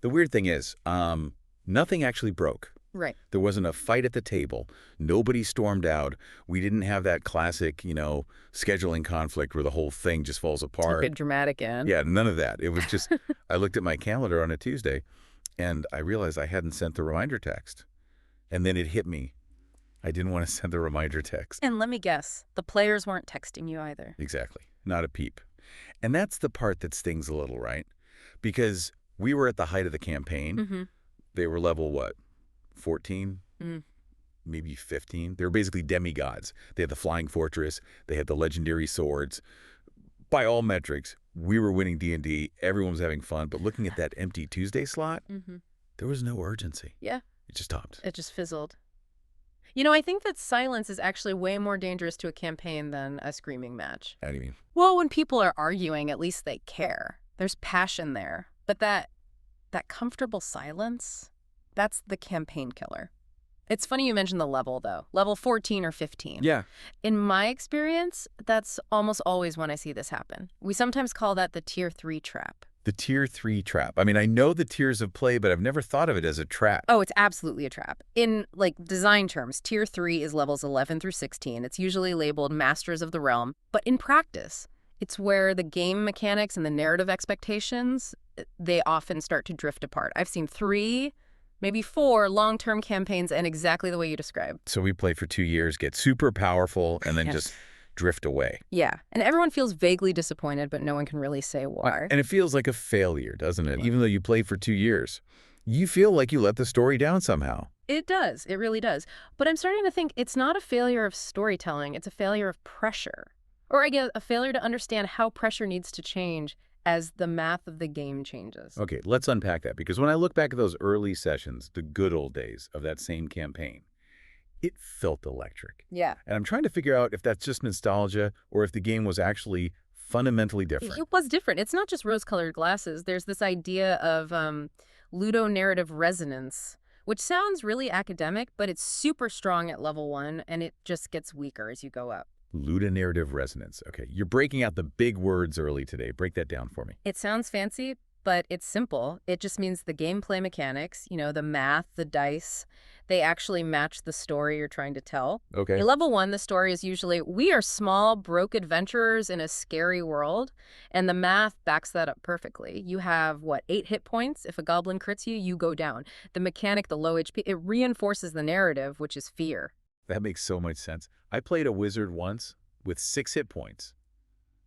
The weird thing is, nothing actually broke. Right. There wasn't a fight at the table. Nobody stormed out. We didn't have that classic, scheduling conflict where the whole thing just falls apart. Took a dramatic end. Yeah, none of that. It was just, I looked at my calendar on a Tuesday, and I realized I hadn't sent the reminder text. And then it hit me. I didn't want to send the reminder text. And let me guess, the players weren't texting you either. Exactly. Not a peep. And that's the part that stings a little, right? Because we were at the height of the campaign. Mm-hmm. They were level, what, 14? Mm. Maybe 15. They were basically demigods. They had the flying fortress. They had the legendary swords. By all metrics, we were winning D&D. Everyone was having fun. But looking at that empty Tuesday slot, there was no urgency. Yeah. It just stopped. It just fizzled. I think that silence is actually way more dangerous to a campaign than a screaming match. How do you mean? Well, when people are arguing, at least they care. There's passion there. But that comfortable silence, that's the campaign killer. It's funny you mentioned the level, though. Level 14 or 15. Yeah. In my experience, that's almost always when I see this happen. We sometimes call that the Tier 3 trap. The Tier 3 trap. I mean, I know the tiers of play, but I've never thought of it as a trap. Oh, it's absolutely a trap. In, design terms, Tier 3 is levels 11 through 16. It's usually labeled Masters of the Realm. But in practice, it's where the game mechanics and the narrative expectations, they often start to drift apart. I've seen 3, maybe 4 long-term campaigns end exactly the way you described. So we play for 2 years, get super powerful, and then just drift away. Yeah. And everyone feels vaguely disappointed, but no one can really say why. And it feels like a failure, doesn't it? Even though you played for 2 years. You feel like you let the story down somehow. It does. It really does. But I'm starting to think it's not a failure of storytelling. It's a failure of pressure. Or I guess a failure to understand how pressure needs to change as the math of the game changes. Okay, let's unpack that. Because when I look back at those early sessions, the good old days of that same campaign, it felt electric. Yeah. And I'm trying to figure out if that's just nostalgia or if the game was actually fundamentally different. It was different. It's not just rose-colored glasses. There's this idea of ludonarrative resonance, which sounds really academic, but it's super strong at level 1, and it just gets weaker as you go up. Ludonarrative resonance. Okay, you're breaking out the big words early today. Break that down for me. It sounds fancy, but it's simple. It just means the gameplay mechanics, the math, the dice, they actually match the story you're trying to tell. Okay. In level 1, the story is usually, we are small, broke adventurers in a scary world, and the math backs that up perfectly. You have, 8 hit points? If a goblin crits you, you go down. The mechanic, the low HP, it reinforces the narrative, which is fear. That makes so much sense. I played a wizard once with 6 hit points.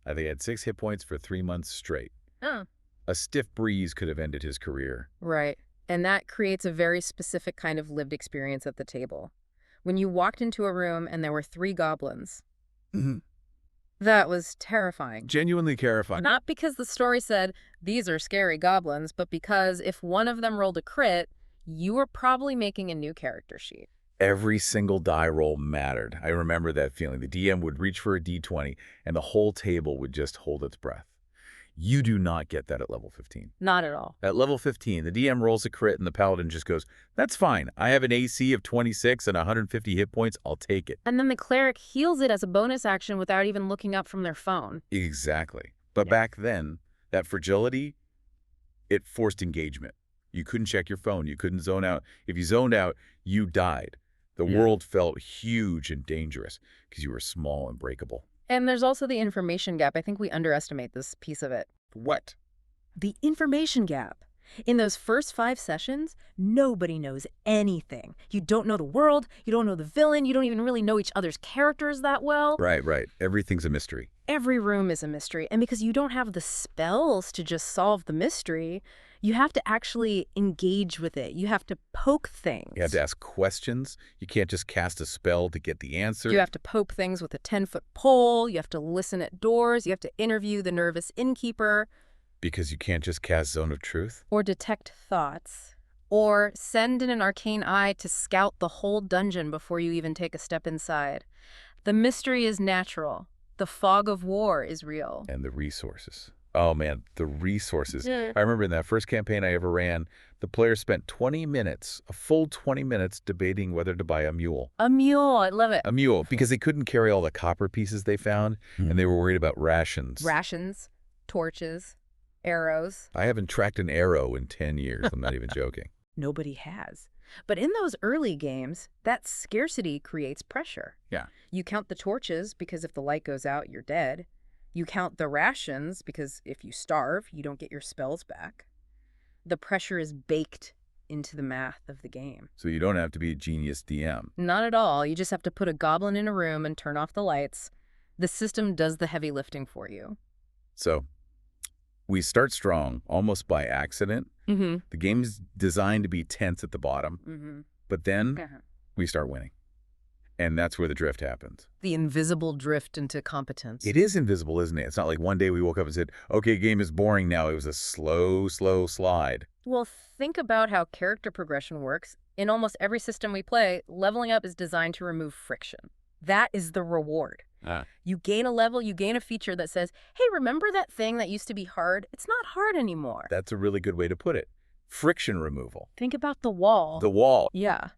I think I had 6 hit points for 3 months straight. Oh. A stiff breeze could have ended his career. Right. And that creates a very specific kind of lived experience at the table. When you walked into a room and there were 3 goblins, that was terrifying. Genuinely terrifying. Not because the story said, these are scary goblins, but because if one of them rolled a crit, you were probably making a new character sheet. Every single die roll mattered. I remember that feeling. The DM would reach for a d20, and the whole table would just hold its breath. You do not get that at level 15. Not at all. At level 15, the DM rolls a crit, and the paladin just goes, that's fine. I have an AC of 26 and 150 hit points. I'll take it. And then the cleric heals it as a bonus action without even looking up from their phone. Exactly. But back then, that fragility, it forced engagement. You couldn't check your phone. You couldn't zone out. If you zoned out, you died. The world felt huge and dangerous because you were small and breakable. And there's also the information gap. I think we underestimate this piece of it. What? The information gap. In those first 5 sessions, nobody knows anything. You don't know the world, you don't know the villain, you don't even really know each other's characters that well. Right. Everything's a mystery. Every room is a mystery. And because you don't have the spells to just solve the mystery, you have to actually engage with it. You have to poke things. You have to ask questions. You can't just cast a spell to get the answer. You have to poke things with a 10-foot pole. You have to listen at doors. You have to interview the nervous innkeeper. Because you can't just cast Zone of Truth? Or detect thoughts. Or send in an arcane eye to scout the whole dungeon before you even take a step inside. The mystery is natural. The fog of war is real. And the resources. Oh, man, the resources. Yeah. I remember in that first campaign I ever ran, the players spent 20 minutes, a full 20 minutes, debating whether to buy a mule. A mule, I love it. A mule, because they couldn't carry all the copper pieces they found, and they were worried about rations. Rations, torches, Arrows. I haven't tracked an arrow in 10 years. I'm not even joking. Nobody has. But in those early games, that scarcity creates pressure. Yeah. You count the torches because if the light goes out, you're dead. You count the rations because if you starve, you don't get your spells back. The pressure is baked into the math of the game. So you don't have to be a genius DM. Not at all. You just have to put a goblin in a room and turn off the lights. The system does the heavy lifting for you. So we start strong, almost by accident. Mm-hmm. The game's designed to be tense at the bottom, Mm-hmm. but then we start winning. And that's where the drift happens. The invisible drift into competence. It is invisible, isn't it? It's not like one day we woke up and said, okay, game is boring now. It was a slow slide. Well, think about how character progression works. In almost every system we play, leveling up is designed to remove friction. That is the reward. You gain a level, you gain a feature that says, hey, remember that thing that used to be hard? It's not hard anymore. That's a really good way to put it. Friction removal. Think about the wall. The wall. Yeah.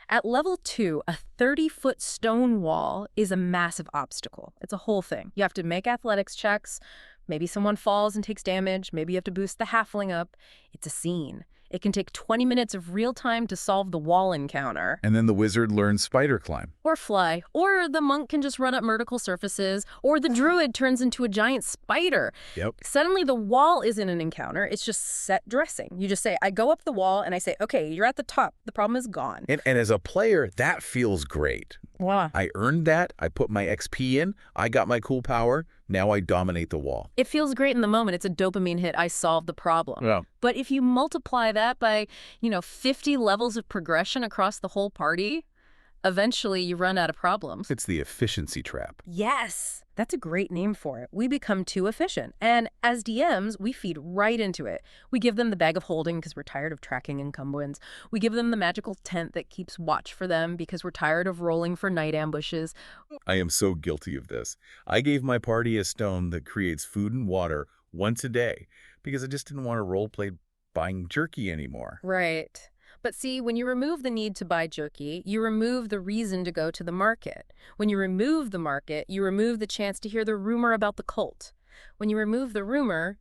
At level 2, a 30-foot stone wall is a massive obstacle. It's a whole thing. You have to make athletics checks. Maybe someone falls and takes damage. Maybe you have to boost the halfling up. It's a scene. It can take 20 minutes of real time to solve the wall encounter. And then the wizard learns spider climb. Or fly. Or the monk can just run up vertical surfaces. Or the druid turns into a giant spider. Yep. Suddenly the wall isn't an encounter. It's just set dressing. You just say, I go up the wall and I say, okay, you're at the top. The problem is gone. And as a player, that feels great. Wow. I earned that. I put my XP in. I got my cool power. Now I dominate the wall. It feels great in the moment. It's a dopamine hit. I solved the problem. Yeah. But if you multiply that by, 50 levels of progression across the whole party, eventually you run out of problems. It's the efficiency trap. Yes. That's a great name for it. We become too efficient. And as DMs, we feed right into it. We give them the bag of holding because we're tired of tracking incumbents. We give them the magical tent that keeps watch for them because we're tired of rolling for night ambushes. I am so guilty of this. I gave my party a stone that creates food and water once a day because I just didn't want to roleplay buying jerky anymore. Right. But see, when you remove the need to buy jerky, you remove the reason to go to the market. When you remove the market, you remove the chance to hear the rumor about the cult. When you remove the rumor,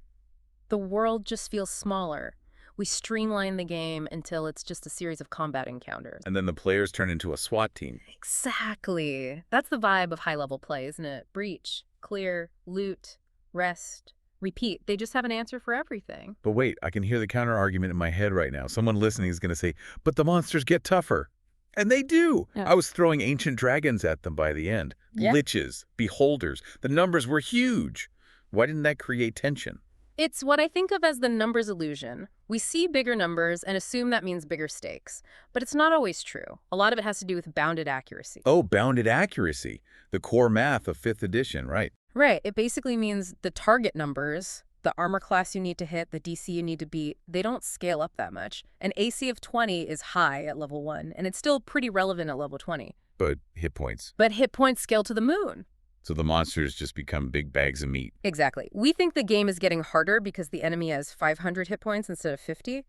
the world just feels smaller. We streamline the game until it's just a series of combat encounters. And then the players turn into a SWAT team. Exactly. That's the vibe of high-level play, isn't it? Breach, clear, loot, rest, repeat. They just have an answer for everything. But wait, I can hear the counter-argument in my head right now. Someone listening is going to say, but the monsters get tougher. And they do. Yeah. I was throwing ancient dragons at them by the end. Yeah. Liches, beholders. The numbers were huge. Why didn't that create tension? It's what I think of as the numbers illusion. We see bigger numbers and assume that means bigger stakes. But it's not always true. A lot of it has to do with bounded accuracy. Oh, bounded accuracy. The core math of 5th edition, right? Right. It basically means the target numbers, the armor class you need to hit, the DC you need to beat, they don't scale up that much. An AC of 20 is high at level 1, and it's still pretty relevant at level 20. But hit points. But hit points scale to the moon. So the monsters just become big bags of meat. Exactly. We think the game is getting harder because the enemy has 500 hit points instead of 50.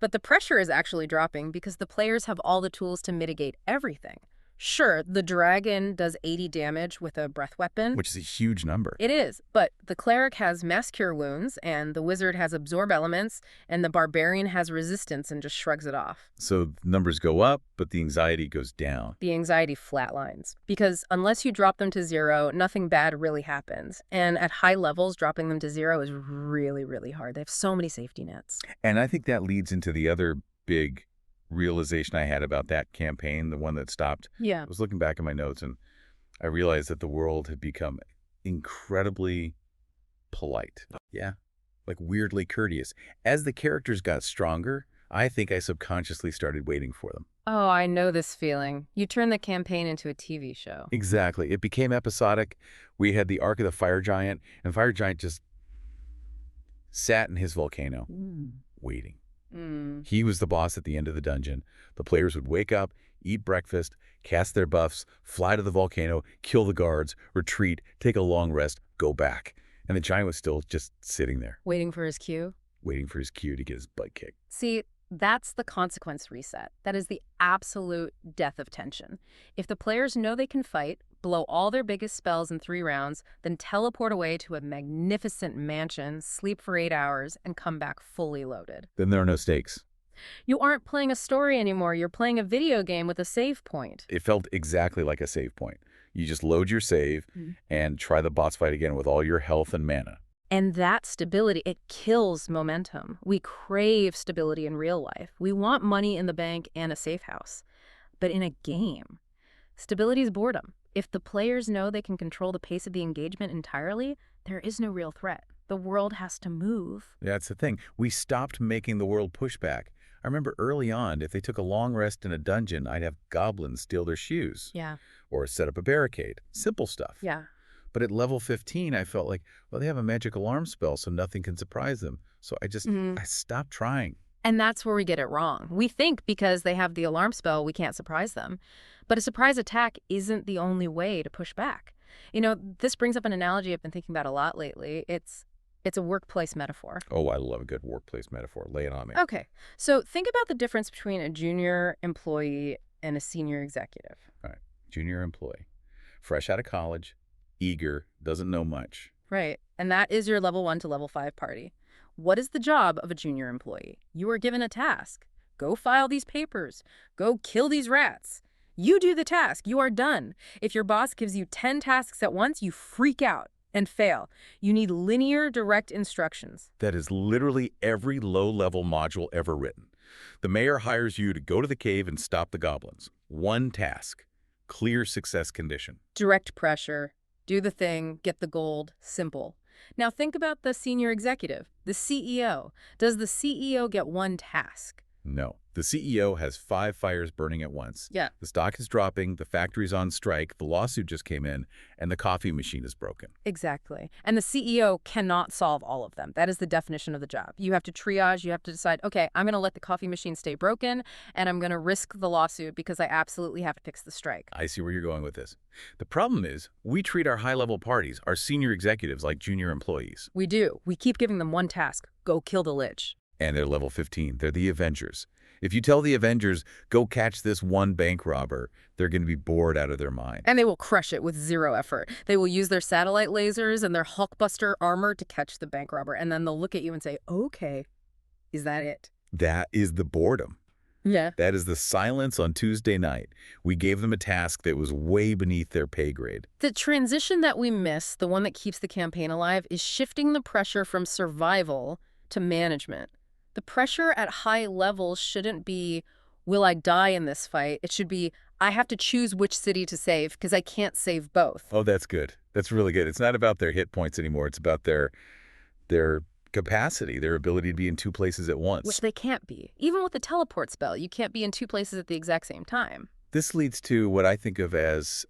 But the pressure is actually dropping because the players have all the tools to mitigate everything. Sure, the dragon does 80 damage with a breath weapon. Which is a huge number. It is, but the cleric has mass cure wounds, and the wizard has absorb elements, and the barbarian has resistance and just shrugs it off. So numbers go up, but the anxiety goes down. The anxiety flatlines, because unless you drop them to 0, nothing bad really happens. And at high levels, dropping them to 0 is really, really hard. They have so many safety nets. And I think that leads into the other big realization I had about that campaign, the one that stopped. Yeah. I was looking back at my notes and I realized that the world had become incredibly polite. Yeah. Like weirdly courteous. As the characters got stronger, I think I subconsciously started waiting for them. Oh, I know this feeling. You turn the campaign into a TV show. Exactly. It became episodic. We had the arc of the fire giant, and the fire giant just sat in his volcano, waiting. He was the boss at the end of the dungeon. The players would wake up, eat breakfast, cast their buffs, fly to the volcano, kill the guards, retreat, take a long rest, go back. And the giant was still just sitting there, Waiting for his cue. waiting for his cue to get his butt kicked. See, that's the consequence reset. That is the absolute death of tension. If the players know they can fight, blow all their biggest spells in 3 rounds, then teleport away to a magnificent mansion, sleep for 8 hours, and come back fully loaded. Then there are no stakes. You aren't playing a story anymore. You're playing a video game with a save point. It felt exactly like a save point. You just load your save and try the boss fight again with all your health and mana. And that stability, it kills momentum. We crave stability in real life. We want money in the bank and a safe house. But in a game, stability is boredom. If the players know they can control the pace of the engagement entirely, there is no real threat. The world has to move. That's the thing. We stopped making the world push back. I remember early on, if they took a long rest in a dungeon, I'd have goblins steal their shoes. Yeah. Or set up a barricade. Simple stuff. Yeah. But at level 15, I felt like, well, they have a magic alarm spell, so nothing can surprise them. So I stopped trying. And that's where we get it wrong. We think because they have the alarm spell, we can't surprise them. But a surprise attack isn't the only way to push back. You know, this brings up an analogy I've been thinking about a lot lately. It's a workplace metaphor. Oh, I love a good workplace metaphor. Lay it on me. Okay, so think about the difference between a junior employee and a senior executive. All right. Junior employee. Fresh out of college, eager, doesn't know much. Right, and that is your level 1 to level 5 party. What is the job of a junior employee? You are given a task. Go file these papers. Go kill these rats. You do the task. You are done. If your boss gives you 10 tasks at once, you freak out and fail. You need linear, direct instructions. That is literally every low-level module ever written. The mayor hires you to go to the cave and stop the goblins. One task. Clear success condition. Direct pressure. Do the thing. Get the gold. Simple. Now think about the senior executive, the CEO. Does the CEO get one task? No. The CEO has 5 fires burning at once. Yeah. The stock is dropping, the factory's on strike, the lawsuit just came in, and the coffee machine is broken. Exactly. And the CEO cannot solve all of them. That is the definition of the job. You have to triage, you have to decide, okay, I'm going to let the coffee machine stay broken, and I'm going to risk the lawsuit because I absolutely have to fix the strike. I see where you're going with this. The problem is, we treat our high-level parties, our senior executives, like junior employees. We do. We keep giving them one task. Go kill the Lich. And they're level 15. They're the Avengers. If you tell the Avengers, go catch this one bank robber, they're going to be bored out of their mind. And they will crush it with 0 effort. They will use their satellite lasers and their Hulkbuster armor to catch the bank robber. And then they'll look at you and say, okay, is that it? That is the boredom. Yeah. That is the silence on Tuesday night. We gave them a task that was way beneath their pay grade. The transition that we miss, the one that keeps the campaign alive, is shifting the pressure from survival to management. The pressure at high levels shouldn't be, will I die in this fight? It should be, I have to choose which city to save because I can't save both. Oh, that's good. That's really good. It's not about their hit points anymore. It's about their capacity, their ability to be in 2 places at once. Which they can't be. Even with the teleport spell, you can't be in 2 places at the exact same time. This leads to what I think of as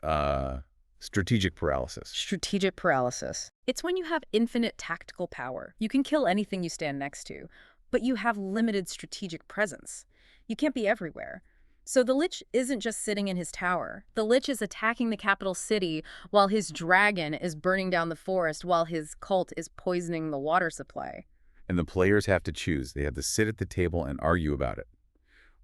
strategic paralysis. Strategic paralysis. It's when you have infinite tactical power. You can kill anything you stand next to, but you have limited strategic presence. You can't be everywhere. So the Lich isn't just sitting in his tower. The Lich is attacking the capital city while his dragon is burning down the forest while his cult is poisoning the water supply. And the players have to choose. They have to sit at the table and argue about it.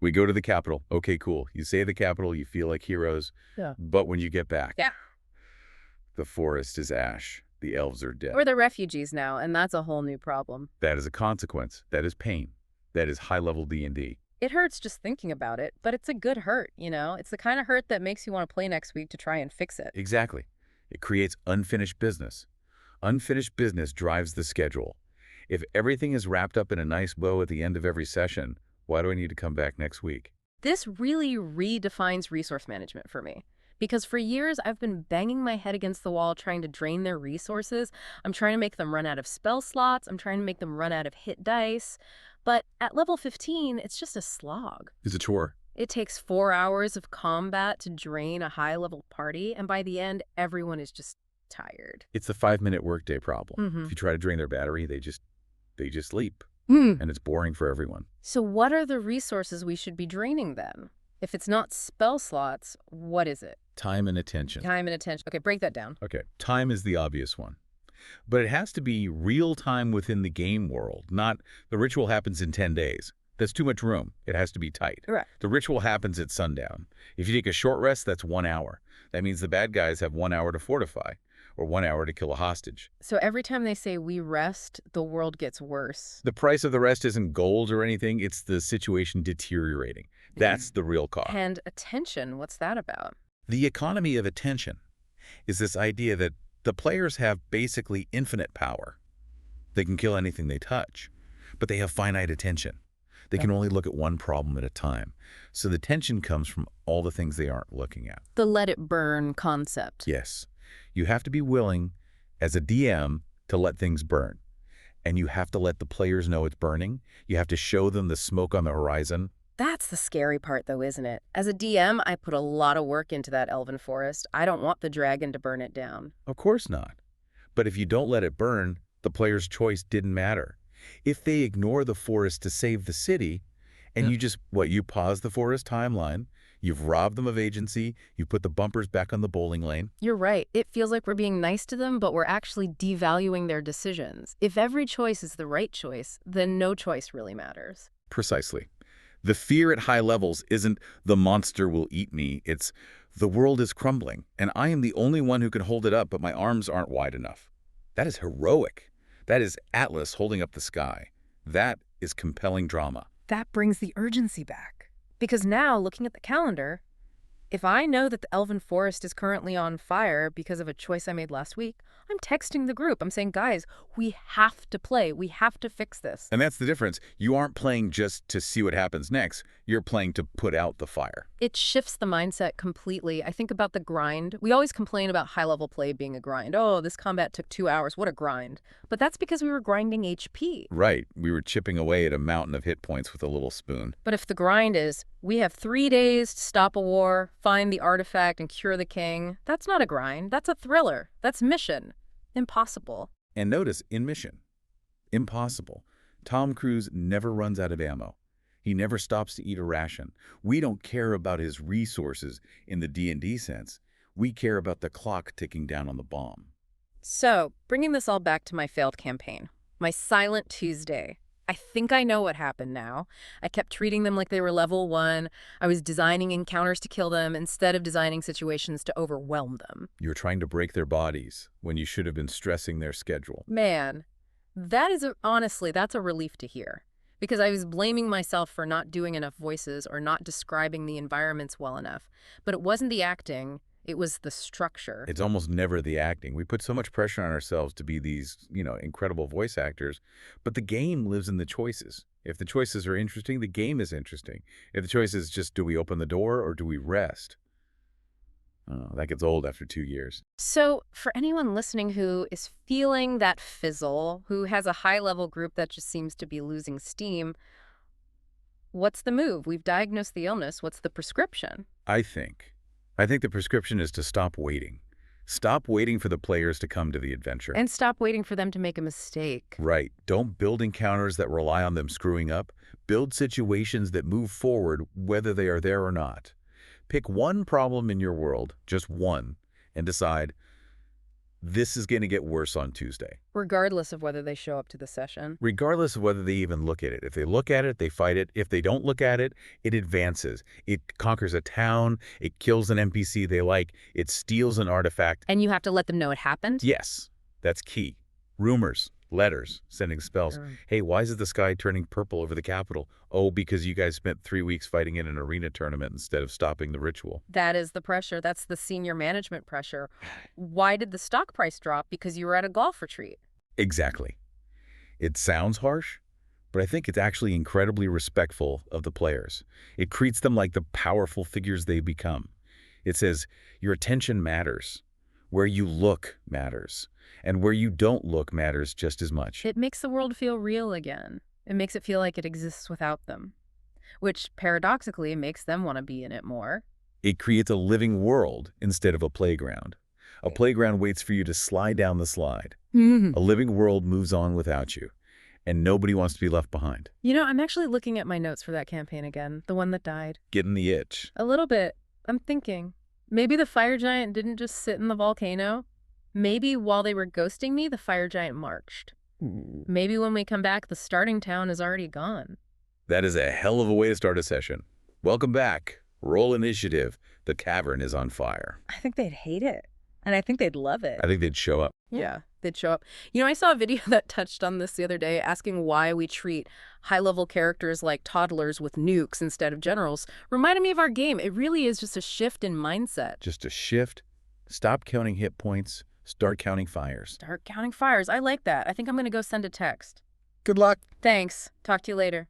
We go to the capital. Okay, cool. You save the capital, you feel like heroes. Yeah. But when you get back, Yeah. the forest is ash. The elves are dead. We're the refugees now, and that's a whole new problem. That is a consequence. That is pain. That is high-level D&D. It hurts just thinking about it, but it's a good hurt, you know? It's the kind of hurt that makes you want to play next week to try and fix it. Exactly. It creates unfinished business. Unfinished business drives the schedule. If everything is wrapped up in a nice bow at the end of every session, why do I need to come back next week? This really redefines resource management for me. Because for years, I've been banging my head against the wall trying to drain their resources. I'm trying to make them run out of spell slots. I'm trying to make them run out of hit dice. But at level 15, it's just a slog. It's a chore. It takes 4 hours of combat to drain a high-level party, and by the end, everyone is just tired. It's the 5-minute workday problem. If you try to drain their battery, they just sleep. Mm. And it's boring for everyone. So what are the resources we should be draining then? If it's not spell slots, what is it? Time and attention. Time and attention. Okay, break that down. Okay, time is the obvious one. But it has to be real time within the game world, not the ritual happens in 10 days. That's too much room. It has to be tight. Right. The ritual happens at sundown. If you take a short rest, that's 1 hour. That means the bad guys have 1 hour to fortify, or 1 hour to kill a hostage. So every time they say we rest, the world gets worse. The price of the rest isn't gold or anything. It's the situation deteriorating. That's the real cost. And attention, what's that about? The economy of attention is this idea that the players have basically infinite power. They can kill anything they touch, but they have finite attention. They can only look at one problem at a time. So the tension comes from all the things they aren't looking at. The let it burn concept. Yes. You have to be willing, as a DM, to let things burn. And you have to let the players know it's burning. You have to show them the smoke on the horizon. That's the scary part, though, isn't it? As a DM, I put a lot of work into that elven forest. I don't want the dragon to burn it down. Of course not. But if you don't let it burn, the player's choice didn't matter. If they ignore the forest to save the city, and you pause the forest timeline, you've robbed them of agency, you put the bumpers back on the bowling lane. You're right. It feels like we're being nice to them, but we're actually devaluing their decisions. If every choice is the right choice, then no choice really matters. Precisely. The fear at high levels isn't the monster will eat me, it's the world is crumbling, and I am the only one who can hold it up, but my arms aren't wide enough. That is heroic. That is Atlas holding up the sky. That is compelling drama. That brings the urgency back. Because now, looking at the calendar, if I know that the elven forest is currently on fire because of a choice I made last week, I'm texting the group. I'm saying, guys, we have to play. We have to fix this. And that's the difference. You aren't playing just to see what happens next. You're playing to put out the fire. It shifts the mindset completely. I think about the grind. We always complain about high-level play being a grind. Oh, this combat took 2 hours. What a grind. But that's because we were grinding HP. Right. We were chipping away at a mountain of hit points with a little spoon. But if the grind is, we have 3 days to stop a war, find the artifact, and cure the king, that's not a grind. That's a thriller. That's mission. Impossible. And notice, in mission, impossible. Tom Cruise never runs out of ammo. He never stops to eat a ration. We don't care about his resources in the D&D sense. We care about the clock ticking down on the bomb. So, bringing this all back to my failed campaign, my Silent Tuesday. I think I know what happened now. I kept treating them like they were level 1. I was designing encounters to kill them instead of designing situations to overwhelm them. You're trying to break their bodies when you should have been stressing their schedule. Man, honestly, that's a relief to hear. Because I was blaming myself for not doing enough voices or not describing the environments well enough. But it wasn't the acting. It was the structure. It's almost never the acting. We put so much pressure on ourselves to be these, incredible voice actors, but the game lives in the choices. If the choices are interesting, the game is interesting. If the choice is just, do we open the door or do we rest? Oh, that gets old after 2 years. So for anyone listening who is feeling that fizzle, who has a high-level group that just seems to be losing steam, what's the move? We've diagnosed the illness. What's the prescription? I think the prescription is to stop waiting. Stop waiting for the players to come to the adventure. And stop waiting for them to make a mistake. Right. Don't build encounters that rely on them screwing up. Build situations that move forward whether they are there or not. Pick one problem in your world, just one, and decide, this is going to get worse on Tuesday. Regardless of whether they show up to the session. Regardless of whether they even look at it. If they look at it, they fight it. If they don't look at it, it advances. It conquers a town. It kills an NPC they like. It steals an artifact. And you have to let them know it happened? Yes, that's key. Rumors, letters, sending spells. Hey, why is the sky turning purple over the capital? Oh, because you guys spent 3 weeks fighting in an arena tournament instead of stopping the ritual. That is the pressure. That's the senior management pressure. Why did the stock price drop? Because you were at a golf retreat. Exactly. It sounds harsh, but I think it's actually incredibly respectful of the players. It treats them like the powerful figures they become. It says, your attention matters. Where you look matters. And where you don't look matters just as much. It makes the world feel real again. It makes it feel like it exists without them, which paradoxically makes them want to be in it more. It creates a living world instead of a playground. A playground waits for you to slide down the slide. A living world moves on without you, and nobody wants to be left behind. You know, I'm actually looking at my notes for that campaign again, the one that died. Getting the itch. A little bit. I'm thinking, maybe the fire giant didn't just sit in the volcano. Maybe while they were ghosting me, the fire giant marched. Maybe when we come back, the starting town is already gone. That is a hell of a way to start a session. Welcome back. Roll initiative. The cavern is on fire. I think they'd hate it. And I think they'd love it. I think they'd show up. Yeah, they'd show up. You know, I saw a video that touched on this the other day, asking why we treat high-level characters like toddlers with nukes instead of generals. Reminded me of our game. It really is just a shift in mindset. Just a shift. Stop counting hit points. Start counting fires. Start counting fires. I like that. I think I'm going to go send a text. Good luck. Thanks. Talk to you later.